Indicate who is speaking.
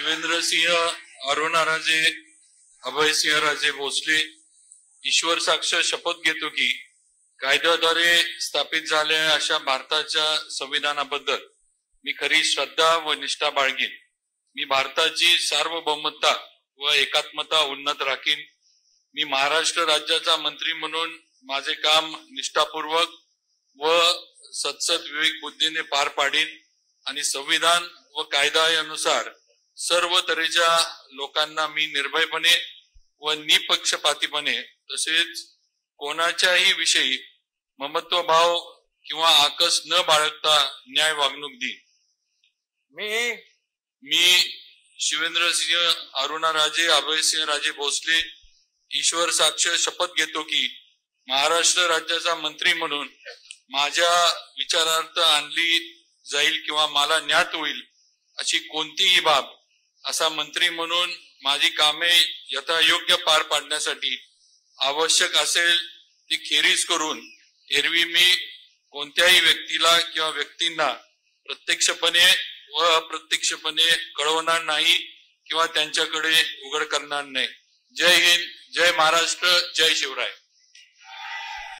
Speaker 1: शिवेंद्रसिंह अरुणाराजे अभयसिंहराजे भोसले ईश्वर साक्ष शपथ घेतो की कायद्याद्वारे स्थापित झालेल्या अशा भारताच्या संविधानाबद्दल मी खरी श्रद्धा व निष्ठा बाळगीन। मी भारताची सार्वभौमता व एकात्मता उन्नत राखीन। मी महाराष्ट्र राज्याचा मंत्री म्हणून माझे काम निष्ठापूर्वक व सत्सद विवेक बुद्धीने पार पाडीन आणि संविधान व कायद्यानुसार सर्व तऱ्हेच्या लोकांना मी निर्भयपणे व निपक्षपातीपणे तसेच कोणाच्याही विषयी ममत्वभाव किंवा आकस न बाळगता न्याय वागणूक देईन। मी शिवेंद्रसिंह अरुणाराजे अभयसिंहराजे भोसले ईश्वर साक्ष शपथ घेतो की महाराष्ट्र राज्याचा मंत्री म्हणून माझ्या विचारार्थ आणली जाईल किंवा मला ज्ञात होईल अशी कोणतीही बाब असा मंत्री म्हणून माझी कामे यथायोग्य पार पाडण्यासाठी आवश्यक असेल ती खेरीज करून एरवी मी कोणत्याही व्यक्तीला किंवा व्यक्तींना प्रत्यक्षपणे व अप्रत्यक्षपणे कळवणार नाही किंवा त्यांच्याकडे उघड करणार नाही। जय हिंद, जय महाराष्ट्र, जय शिवराय।